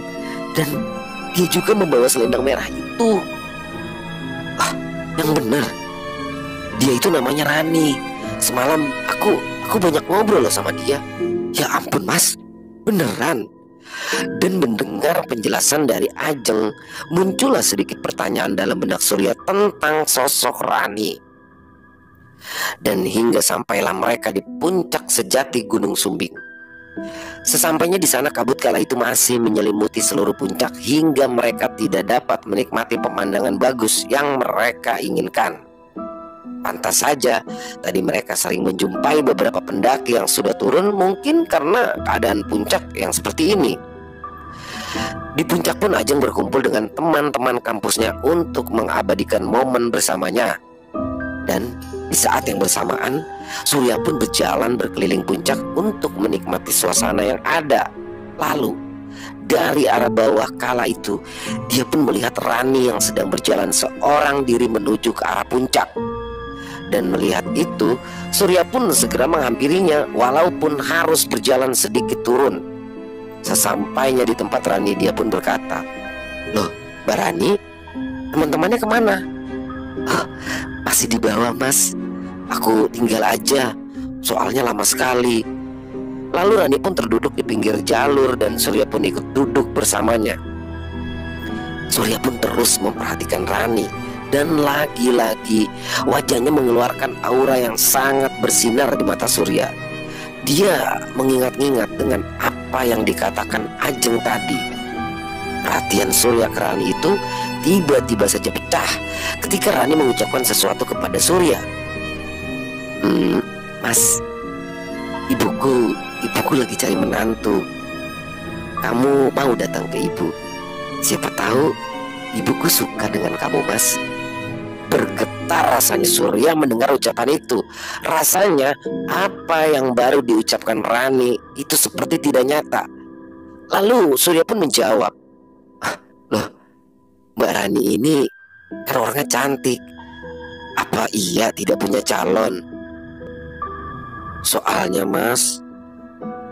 A: Dan dia juga membawa selendang merah itu. Ah, yang benar. Dia itu namanya Rani. Semalam aku banyak ngobrol loh sama dia. Ya ampun, Mas. Beneran. Dan mendengar penjelasan dari Ajeng, muncullah sedikit pertanyaan dalam benak Surya tentang sosok Rani. Dan hingga sampailah mereka di puncak sejati Gunung Sumbing. Sesampainya di sana, kabut kala itu masih menyelimuti seluruh puncak hingga mereka tidak dapat menikmati pemandangan bagus yang mereka inginkan. Pantas saja tadi mereka sering menjumpai beberapa pendaki yang sudah turun, mungkin karena keadaan puncak yang seperti ini. Di puncak pun Ajeng berkumpul dengan teman-teman kampusnya untuk mengabadikan momen bersamanya. Dan di saat yang bersamaan, Surya pun berjalan berkeliling puncak untuk menikmati suasana yang ada. Lalu dari arah bawah kala itu, dia pun melihat Rani yang sedang berjalan seorang diri menuju ke arah puncak. Dan melihat itu, Surya pun segera menghampirinya walaupun harus berjalan sedikit turun. Sesampainya di tempat Rani, dia pun berkata, "Loh, Mbak Rani, teman-temannya kemana?" "Oh, masih di bawah, Mas. Aku tinggal aja, soalnya lama sekali." Lalu Rani pun terduduk di pinggir jalur dan Surya pun ikut duduk bersamanya. Surya pun terus memperhatikan Rani. Dan lagi-lagi wajahnya mengeluarkan aura yang sangat bersinar di mata Surya. Dia mengingat-ingat dengan apa yang dikatakan Ajeng tadi. Perhatian Surya ke Rani itu tiba-tiba saja pecah ketika Rani mengucapkan sesuatu kepada Surya. "Mas, ibuku lagi cari menantu. Kamu mau datang ke ibu? Siapa tahu ibuku suka dengan kamu, Mas." Bergetar rasanya Surya mendengar ucapan itu. Rasanya apa yang baru diucapkan Rani itu seperti tidak nyata. Lalu Surya pun menjawab, "Loh, Mbak Rani ini kan orangnya cantik. Apa iya tidak punya calon? Soalnya, Mas,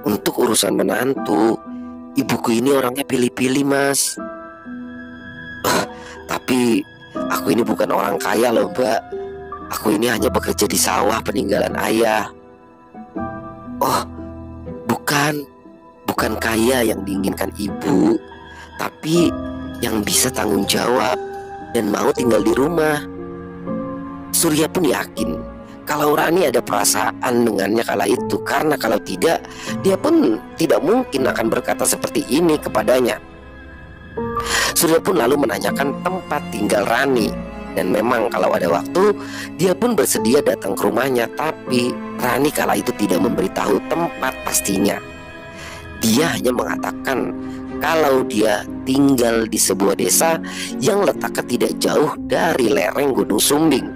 A: untuk urusan menantu, ibuku ini orangnya pilih-pilih, Mas. Tapi aku ini bukan orang kaya loh, Mbak. Aku ini hanya bekerja di sawah peninggalan ayah." "Oh, bukan kaya yang diinginkan ibu, tapi yang bisa tanggung jawab dan mau tinggal di rumah." Surya pun yakin kalau Rani ada perasaan dengannya kala itu, karena kalau tidak, dia pun tidak mungkin akan berkata seperti ini kepadanya. Surya pun lalu menanyakan tempat tinggal Rani. Dan memang kalau ada waktu, dia pun bersedia datang ke rumahnya. Tapi Rani kala itu tidak memberitahu tempat pastinya. Dia hanya mengatakan kalau dia tinggal di sebuah desa yang letaknya tidak jauh dari lereng Gunung Sumbing.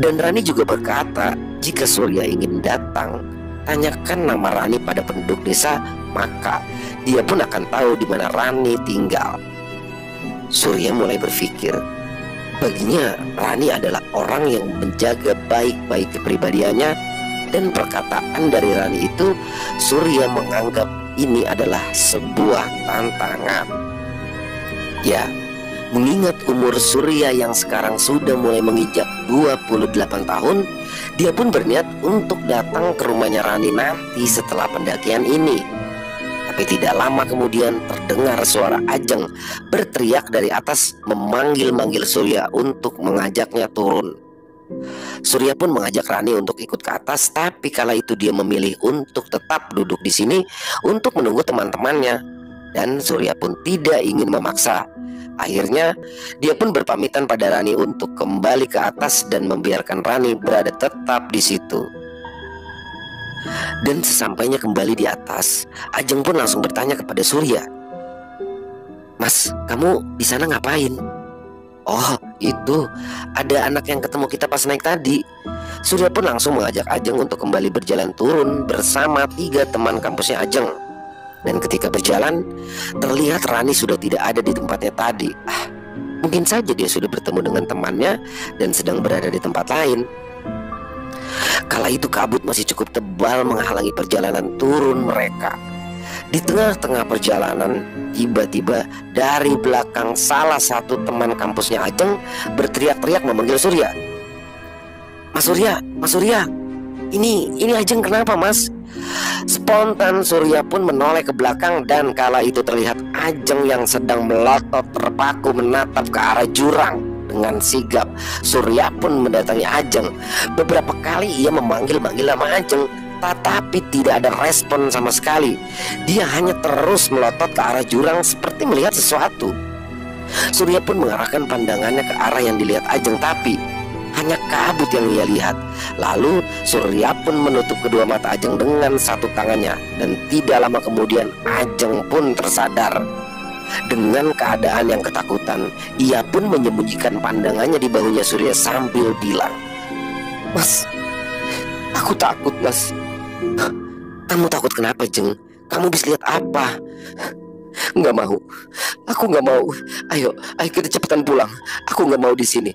A: Dan Rani juga berkata, jika Surya ingin datang, tanyakan nama Rani pada penduduk desa, maka dia pun akan tahu di mana Rani tinggal. Surya mulai berpikir, baginya Rani adalah orang yang menjaga baik-baik kepribadiannya, dan perkataan dari Rani itu Surya menganggap ini adalah sebuah tantangan. Ya, mengingat umur Surya yang sekarang sudah mulai menginjak 28 tahun, dia pun berniat untuk datang ke rumahnya Rani nanti setelah pendakian ini. Tapi tidak lama kemudian terdengar suara Ajeng berteriak dari atas memanggil-manggil Surya untuk mengajaknya turun. Surya pun mengajak Rani untuk ikut ke atas, tapi kala itu dia memilih untuk tetap duduk di sini untuk menunggu teman-temannya. Dan Surya pun tidak ingin memaksa. Akhirnya dia pun berpamitan pada Rani untuk kembali ke atas dan membiarkan Rani berada tetap di situ. Dan sesampainya kembali di atas, Ajeng pun langsung bertanya kepada Surya, "Mas, kamu di sana ngapain?" "Oh, itu ada anak yang ketemu kita pas naik tadi. Surya pun langsung mengajak Ajeng untuk kembali berjalan turun bersama 3 teman kampusnya Ajeng. Dan ketika berjalan, terlihat Rani sudah tidak ada di tempatnya tadi. Mungkin saja dia sudah bertemu dengan temannya dan sedang berada di tempat lain. Kala itu kabut masih cukup tebal menghalangi perjalanan turun mereka. Di tengah-tengah perjalanan, tiba-tiba dari belakang salah satu teman kampusnya Ajeng berteriak-teriak memanggil Surya. Mas Surya, ini Ajeng kenapa mas? Spontan Surya pun menoleh ke belakang dan kala itu terlihat Ajeng yang sedang melotot terpaku menatap ke arah jurang. Dengan sigap Surya pun mendatangi Ajeng. Beberapa kali ia memanggil-manggil nama Ajeng, tetapi tidak ada respon sama sekali. Dia hanya terus melotot ke arah jurang seperti melihat sesuatu. Surya pun mengarahkan pandangannya ke arah yang dilihat Ajeng, tapi hanya kabut yang ia lihat. Lalu Surya pun menutup kedua mata Ajeng dengan satu tangannya. Dan tidak lama kemudian Ajeng pun tersadar. Dengan keadaan yang ketakutan, ia pun menyembunyikan pandangannya di bahunya Surya sambil bilang, "Mas, aku takut mas." "Kamu takut kenapa Jeng? Kamu bisa lihat apa?" "Nggak mau, aku nggak mau. Ayo kita cepetan pulang. Aku nggak mau di sini."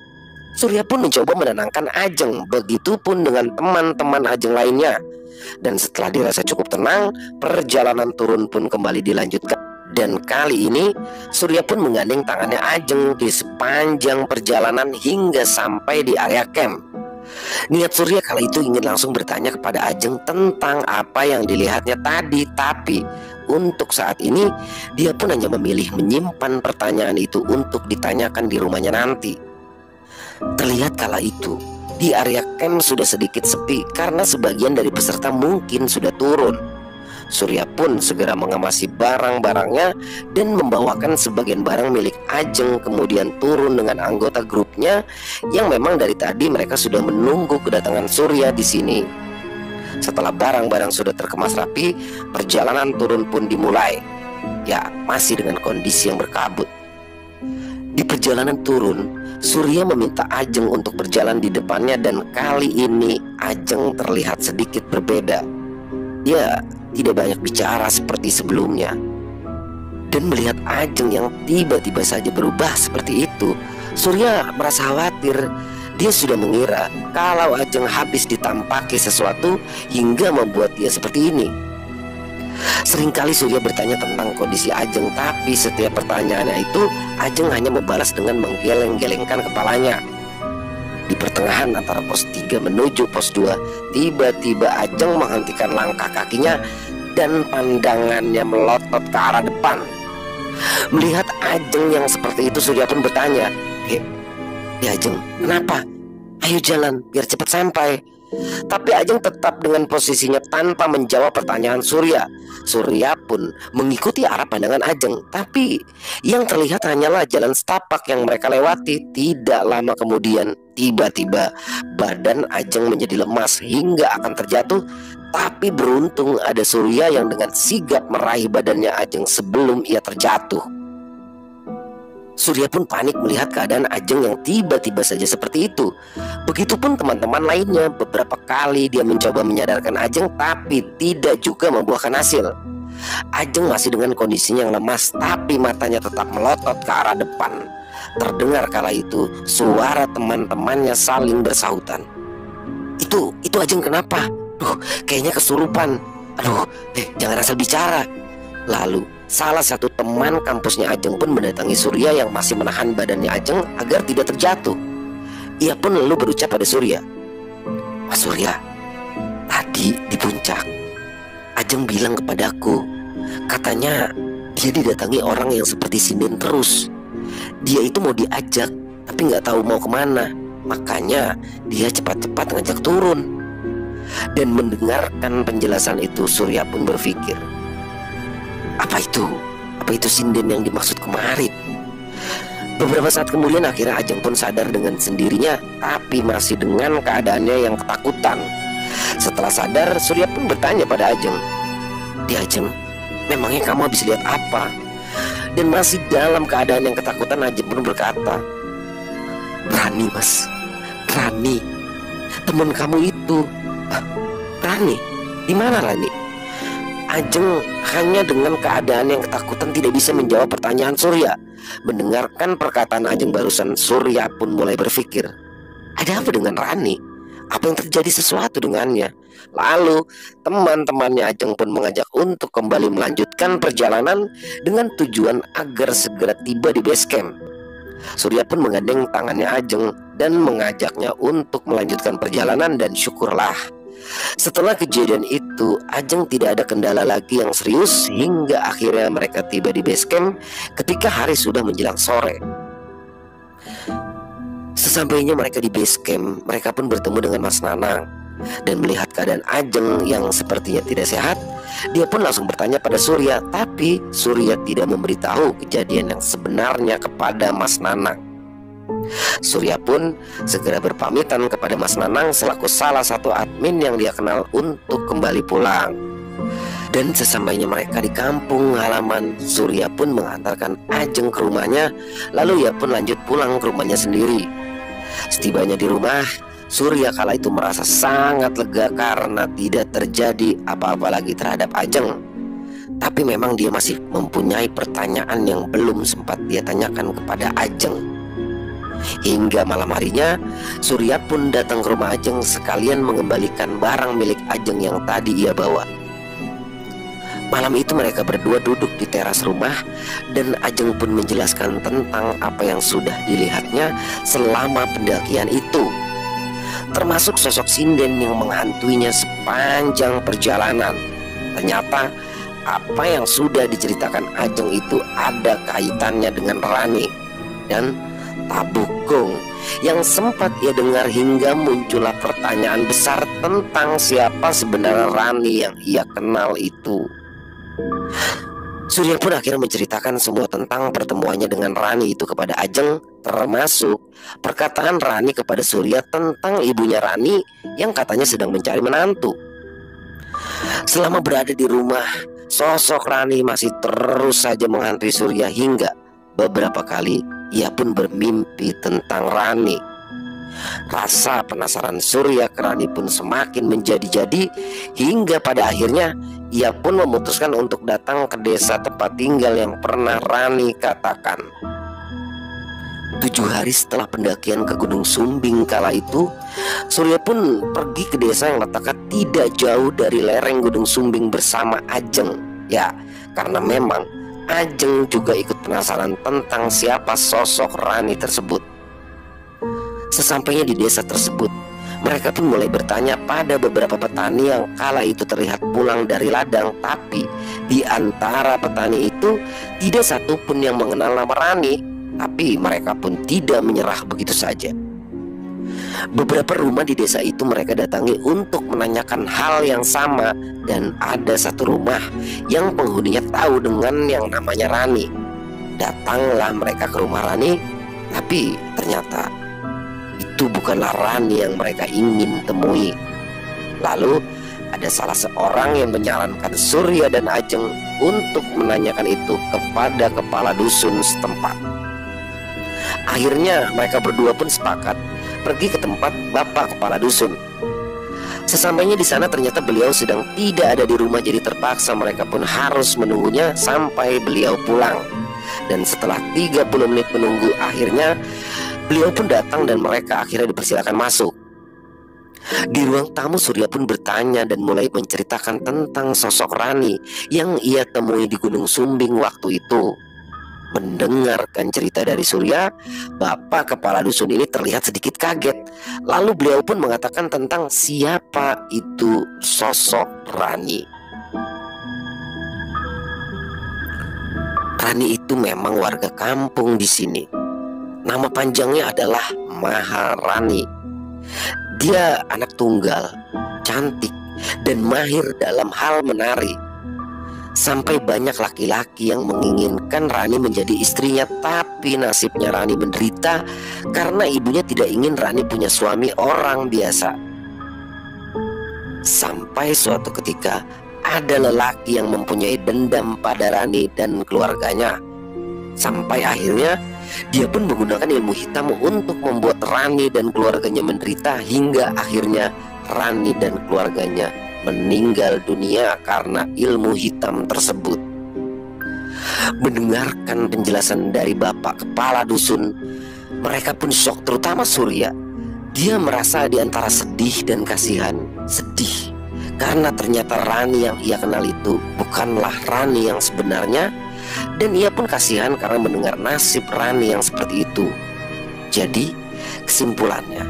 A: Surya pun mencoba menenangkan Ajeng, begitupun dengan teman-teman Ajeng lainnya. Dan setelah dirasa cukup tenang, perjalanan turun pun kembali dilanjutkan. Dan kali ini Surya pun menggandeng tangannya Ajeng di sepanjang perjalanan hingga sampai di area camp. Niat Surya kala itu ingin langsung bertanya kepada Ajeng tentang apa yang dilihatnya tadi, tapi untuk saat ini dia pun hanya memilih menyimpan pertanyaan itu untuk ditanyakan di rumahnya nanti. Terlihat kala itu di area camp sudah sedikit sepi karena sebagian dari peserta mungkin sudah turun. Surya pun segera mengemasi barang-barangnya dan membawakan sebagian barang milik Ajeng, kemudian turun dengan anggota grupnya yang memang dari tadi mereka sudah menunggu kedatangan Surya di sini. Setelah barang-barang sudah terkemas rapi, perjalanan turun pun dimulai. Ya, masih dengan kondisi yang berkabut. Di perjalanan turun, Surya meminta Ajeng untuk berjalan di depannya dan kali ini Ajeng terlihat sedikit berbeda. Dia tidak banyak bicara seperti sebelumnya. Dan melihat Ajeng yang tiba-tiba saja berubah seperti itu, Surya merasa khawatir. Dia sudah mengira kalau Ajeng habis ditampaki sesuatu hingga membuat dia seperti ini. Seringkali Surya bertanya tentang kondisi Ajeng, tapi setiap pertanyaannya itu Ajeng hanya membalas dengan menggeleng-gelengkan kepalanya. Di pertengahan antara pos 3 menuju pos 2, tiba-tiba Ajeng menghentikan langkah kakinya dan pandangannya melotot ke arah depan. Melihat Ajeng yang seperti itu, Surya pun bertanya, Ajeng, kenapa? Ayo jalan, biar cepat sampai." Tapi Ajeng tetap dengan posisinya tanpa menjawab pertanyaan Surya. Surya pun mengikuti arah pandangan Ajeng, tapi yang terlihat hanyalah jalan setapak yang mereka lewati. Tidak lama kemudian, tiba-tiba badan Ajeng menjadi lemas hingga akan terjatuh. Tapi beruntung ada Surya yang dengan sigap meraih badannya Ajeng sebelum ia terjatuh. Surya pun panik melihat keadaan Ajeng yang tiba-tiba saja seperti itu. Begitupun teman-teman lainnya. Beberapa kali dia mencoba menyadarkan Ajeng, tapi tidak juga membuahkan hasil. Ajeng masih dengan kondisinya yang lemas, tapi matanya tetap melotot ke arah depan. Terdengar kala itu suara teman-temannya saling bersahutan. Itu Ajeng kenapa? Kayaknya kesurupan. Jangan asal bicara." Lalu salah satu teman kampusnya Ajeng pun mendatangi Surya yang masih menahan badannya Ajeng agar tidak terjatuh. Ia pun lalu berucap pada Surya, "Mas Surya, tadi di puncak Ajeng bilang kepadaku, katanya dia didatangi orang yang seperti sinden terus. Dia itu mau diajak tapi nggak tahu mau kemana, makanya dia cepat-cepat ngajak turun." Dan mendengarkan penjelasan itu, Surya pun berpikir, Apa itu sinden yang dimaksud kemarin? Beberapa saat kemudian akhirnya Ajeng pun sadar dengan sendirinya, tapi masih dengan keadaannya yang ketakutan. Setelah sadar, Surya pun bertanya pada Ajeng, Ajeng, memangnya kamu habis lihat apa?" Dan masih dalam keadaan yang ketakutan, Ajeng pun berkata, "Rani mas, Rani. teman kamu itu. "Ah, Rani, di mana Rani?" Ajeng hanya dengan keadaan yang ketakutan tidak bisa menjawab pertanyaan Surya. Mendengarkan perkataan Ajeng barusan, Surya pun mulai berpikir, ada apa dengan Rani? Apa yang terjadi sesuatu dengannya? Lalu teman-temannya Ajeng pun mengajak untuk kembali melanjutkan perjalanan dengan tujuan agar segera tiba di base camp. Surya pun menggandeng tangannya Ajeng dan mengajaknya untuk melanjutkan perjalanan, dan syukurlah setelah kejadian itu Ajeng tidak ada kendala lagi yang serius hingga akhirnya mereka tiba di base camp ketika hari sudah menjelang sore. Sesampainya mereka di base camp, mereka pun bertemu dengan Mas Nanang dan melihat keadaan Ajeng yang sepertinya tidak sehat. Dia pun langsung bertanya pada Surya, tapi Surya tidak memberitahu kejadian yang sebenarnya kepada Mas Nanang. Surya pun segera berpamitan kepada Mas Nanang selaku salah satu admin yang dia kenal untuk kembali pulang. Dan sesampainya mereka di kampung halaman, Surya pun mengantarkan Ajeng ke rumahnya. Lalu ia pun lanjut pulang ke rumahnya sendiri. Setibanya di rumah, Surya kala itu merasa sangat lega karena tidak terjadi apa-apa lagi terhadap Ajeng. Tapi memang dia masih mempunyai pertanyaan yang belum sempat dia tanyakan kepada Ajeng. Hingga malam harinya, Surya pun datang ke rumah Ajeng sekalian mengembalikan barang milik Ajeng yang tadi ia bawa. Malam itu mereka berdua duduk di teras rumah dan Ajeng pun menjelaskan tentang apa yang sudah dilihatnya selama pendakian itu, termasuk sosok sinden yang menghantuinya sepanjang perjalanan. Ternyata apa yang sudah diceritakan Ajeng itu ada kaitannya dengan Rani dan Tabukung yang sempat ia dengar, hingga muncullah pertanyaan besar tentang siapa sebenarnya Rani yang ia kenal itu. Surya pun akhirnya menceritakan semua tentang pertemuannya dengan Rani itu kepada Ajeng, termasuk perkataan Rani kepada Surya tentang ibunya Rani yang katanya sedang mencari menantu. Selama berada di rumah, sosok Rani masih terus saja menghantui Surya hingga beberapa kali ia pun bermimpi tentang Rani. Rasa penasaran Surya ke Rani pun semakin menjadi-jadi hingga pada akhirnya ia pun memutuskan untuk datang ke desa tempat tinggal yang pernah Rani katakan. 7 hari setelah pendakian ke Gunung Sumbing kala itu, Surya pun pergi ke desa yang letaknya tidak jauh dari lereng Gunung Sumbing bersama Ajeng. Ya, karena memang Ajeng juga ikut penasaran tentang siapa sosok Rani tersebut. Sesampainya di desa tersebut, mereka pun mulai bertanya pada beberapa petani yang kala itu terlihat pulang dari ladang. Tapi di antara petani itu tidak satu pun yang mengenal nama Rani. Tapi mereka pun tidak menyerah begitu saja. Beberapa rumah di desa itu mereka datangi untuk menanyakan hal yang sama. Dan ada satu rumah yang penghuninya tahu dengan yang namanya Rani. Datanglah mereka ke rumah Rani, tapi ternyata itu bukanlah Rani yang mereka ingin temui. Lalu ada salah seorang yang menyarankan Surya dan Ajeng untuk menanyakan itu kepada kepala dusun setempat. Akhirnya mereka berdua pun sepakat pergi ke tempat bapak kepala dusun. Sesampainya di sana ternyata beliau sedang tidak ada di rumah, jadi terpaksa mereka pun harus menunggunya sampai beliau pulang. Dan setelah 30 menit menunggu, akhirnya beliau pun datang dan mereka akhirnya dipersilakan masuk. Di ruang tamu Surya pun bertanya dan mulai menceritakan tentang sosok Rani yang ia temui di Gunung Sumbing waktu itu. Mendengarkan cerita dari Surya, bapak kepala dusun ini terlihat sedikit kaget. Lalu beliau pun mengatakan tentang siapa itu sosok Rani. Rani itu memang warga kampung di sini. Nama panjangnya adalah Maharani. Dia anak tunggal, cantik, dan mahir dalam hal menari. Sampai banyak laki-laki yang menginginkan Rani menjadi istrinya. Tapi nasibnya Rani menderita karena ibunya tidak ingin Rani punya suami orang biasa. Sampai suatu ketika ada lelaki yang mempunyai dendam pada Rani dan keluarganya. Sampai akhirnya Dia pun menggunakan ilmu hitam untuk membuat Rani dan keluarganya menderita, hingga akhirnya Rani dan keluarganya meninggal dunia karena ilmu hitam tersebut. Mendengarkan penjelasan dari bapak kepala dusun, mereka pun syok, terutama Surya. Dia merasa di antara sedih dan kasihan. Sedih karena ternyata Rani yang ia kenal itu bukanlah Rani yang sebenarnya, dan ia pun kasihan karena mendengar nasib Rani yang seperti itu. Jadi kesimpulannya,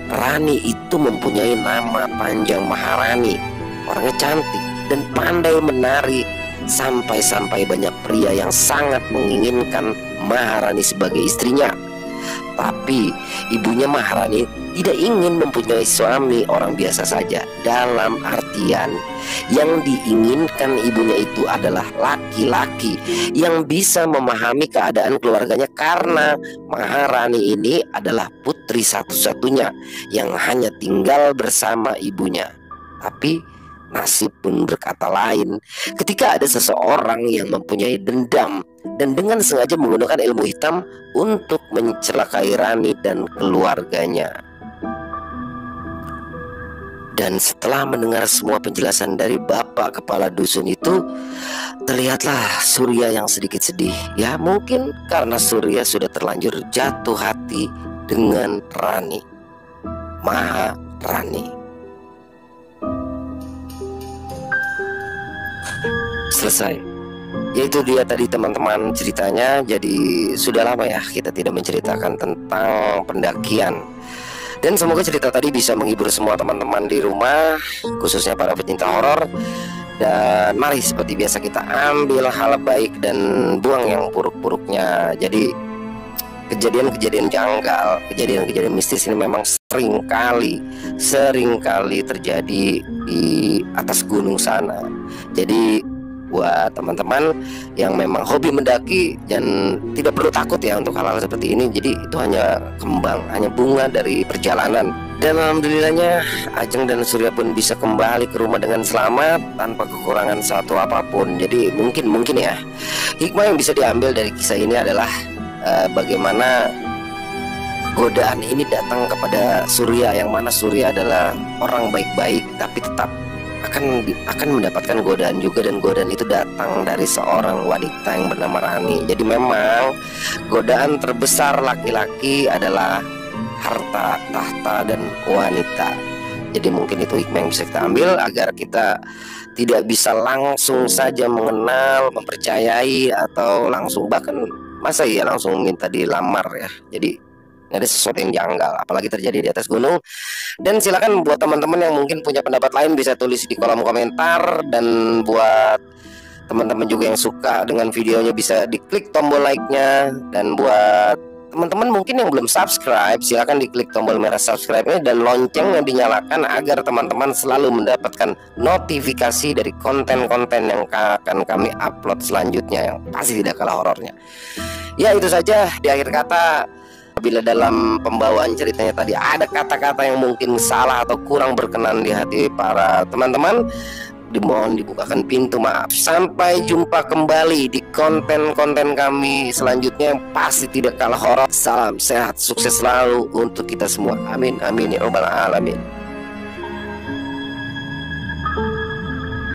A: Rani itu mempunyai nama panjang Maharani. Orangnya cantik dan pandai menari, sampai-sampai banyak pria yang sangat menginginkan Maharani sebagai istrinya. Tapi ibunya Maharani tidak ingin mempunyai suami orang biasa saja. Dalam artian, yang diinginkan ibunya itu adalah laki-laki yang bisa memahami keadaan keluarganya, karena Maharani ini adalah putri satu-satunya yang hanya tinggal bersama ibunya. Tapi nasib pun berkata lain ketika ada seseorang yang mempunyai dendam dan dengan sengaja menggunakan ilmu hitam untuk mencelakai Rani dan keluarganya. Dan setelah mendengar semua penjelasan dari bapak kepala dusun itu, terlihatlah Surya yang sedikit sedih. Ya mungkin karena Surya sudah terlanjur jatuh hati dengan Rani, Maharani. Selesai. Yaitu dia tadi teman-teman ceritanya. Jadi sudah lama ya kita tidak menceritakan tentang pendakian. Dan semoga cerita tadi bisa menghibur semua teman-teman di rumah, khususnya para pecinta horor. Dan mari seperti biasa kita ambil hal baik dan buang yang buruk-buruknya. Jadi kejadian-kejadian janggal, kejadian-kejadian mistis ini memang sering kali terjadi di atas gunung sana. Jadi buat teman-teman yang memang hobi mendaki, dan tidak perlu takut ya untuk hal-hal seperti ini. Jadi itu hanya kembang, hanya bunga dari perjalanan. Dan alhamdulillahnya Ajeng dan Surya pun bisa kembali ke rumah dengan selamat tanpa kekurangan satu apapun. Jadi mungkin ya hikmah yang bisa diambil dari kisah ini adalah bagaimana godaan ini datang kepada Surya, yang mana Surya adalah orang baik-baik tapi tetap akan mendapatkan godaan juga, dan godaan itu datang dari seorang wanita yang bernama Rani. Jadi memang godaan terbesar laki-laki adalah harta, tahta, dan wanita. Jadi mungkin itu hikmah yang bisa kita ambil agar kita tidak bisa langsung saja mengenal, mempercayai, atau langsung bahkan masa iya langsung minta dilamar ya. Jadi ada sesuatu yang janggal, apalagi terjadi di atas gunung. Dan silakan buat teman-teman yang mungkin punya pendapat lain bisa tulis di kolom komentar. Dan buat teman-teman juga yang suka dengan videonya bisa diklik tombol like-nya. Dan buat teman-teman mungkin yang belum subscribe, silakan diklik tombol merah subscribe-nya dan loncengnya dinyalakan agar teman-teman selalu mendapatkan notifikasi dari konten-konten yang akan kami upload selanjutnya, yang pasti tidak kalah horornya. Ya itu saja. Di akhir kata, bila dalam pembawaan ceritanya tadi ada kata-kata yang mungkin salah atau kurang berkenan di hati para teman-teman, dimohon dibukakan pintu maaf. Sampai jumpa kembali di konten-konten kami selanjutnya yang pasti tidak kalah horor. Salam sehat, sukses selalu untuk kita semua. Amin, amin ya robbal alamin.